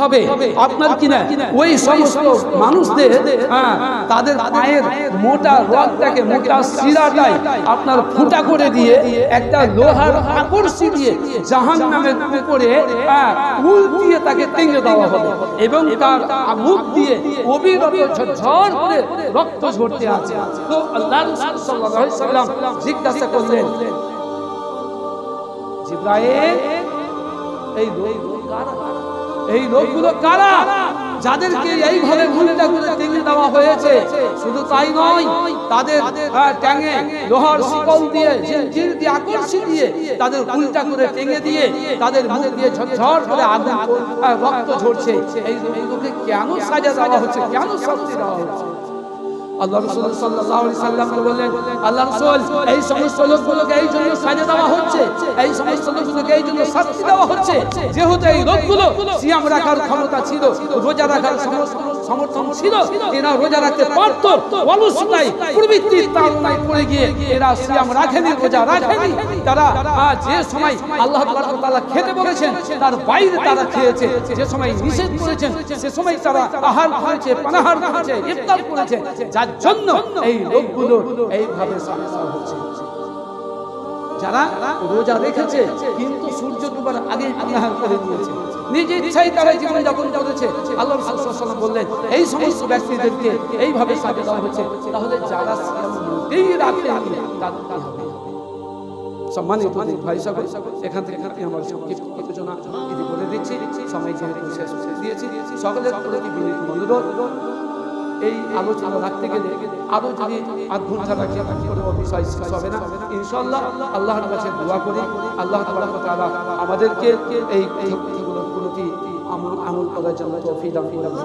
হবে আপনার কিনা ওই সমস্ত মানুষদের তাদের পায়ের মোটা রডটাকে মোটা শিরাটাই আপনার ফুটা করে দিয়ে একটা লোহার আকর্ষি দিয়ে জাহান্নামের উপরে উল্টিয়ে তাকে টেনে দেওয়া হবে এবং তার মুখ দিয়ে অবিরত ঝরঝর করে রক্ত ঝরতে আছে। তো আল্লাহ রাসূল সাল্লাল্লাহু আলাইহি সাল্লাম জিজ্ঞাসা করলেন, জিবরাইল এই লোকগুলো কারা? এই লোকগুলো কারা যাদেরকে এইভাবে উল্টা করে টেনে দেওয়া হয়েছে? শুধু তাই নয়, তাদের ট্যাঙে লোহার শিকল দিয়ে জিঞ্জির দিয়ে আকর্ষি দিয়ে তাদের উল্টা করে টেনে দিয়ে তাদের মুখ দিয়ে ঝরঝর করে আগুন রক্ত ঝরছে। এই লোককে কেন সাজা দেওয়া হচ্ছে, কেন শাস্তি দেওয়া হচ্ছে? আল্লাহ রাসূল সাল্লাল্লাহু আলাইহি সাল্লাম বললেন, আল্লাহ রাসূল এই সমস্ত লোকগুলোকে এই জন্য সাজা দেওয়া হচ্ছে, এই সমস্ত লোকগুলোকে এই জন্য শাস্তি দেওয়া হচ্ছে যেহেতু এই লোকগুলো সিয়াম রাখার ক্ষমতা ছিল, রোজা রাখার সমর্থন ছিল, এরা রোজা রাখতে পারত, অলসতায় প্রবৃত্তির তাড়নায় পড়ে গিয়ে এরা সিয়াম রাখেনি, রোজা রাখেনি। তারা যে সময় আল্লাহ তাআলা খেতে বলেছেন তার বাইরে তারা খেয়েছে, যে সময় নিষেধ করেছেন সে সময় তারা আহার করেছে, পানাহার করেছে, ইফতার করেছে। যার জন্য এই লোকগুলো এইভাবে শাস্তি হচ্ছে। যারা রোজা রেখেছে কিন্তু সূর্য ডুবার আগে পানাহার করে নিয়েছে, নিজের ইচ্ছায় তারা জীবন যাপন করেছে, আল্লাহ রাসূল সাল্লাল্লাহু আলাইহি ওয়াসাল্লাম বললেন এই সমস্ত ব্যক্তিদেরকে এইভাবে সাজা দেওয়া হচ্ছে। তাহলে যারা সিয়াম মোটেই রাখেনি তাদের কি হবে? সম্মানিত ভাই সাহেব, এখান থেকে আমার সংক্ষিপ্ত আলোচনা ইতি করে দিচ্ছি, সময় যেহেতু শেষ করে দিয়েছি। সকলের প্রতি বিনীত অনুরোধ, এই আলোচনা রাখতে গেলে আরো যদি আধ ঘন্টা রাখি কোনো বিষয় শেষ হবে না। ইনশাআল্লাহ আল্লাহর কাছে দোয়া করি আল্লাহ তাআলা আমাদেরকে এই কথাগুলোর প্রতি আমল করার জন্য তৌফিক দান করুন।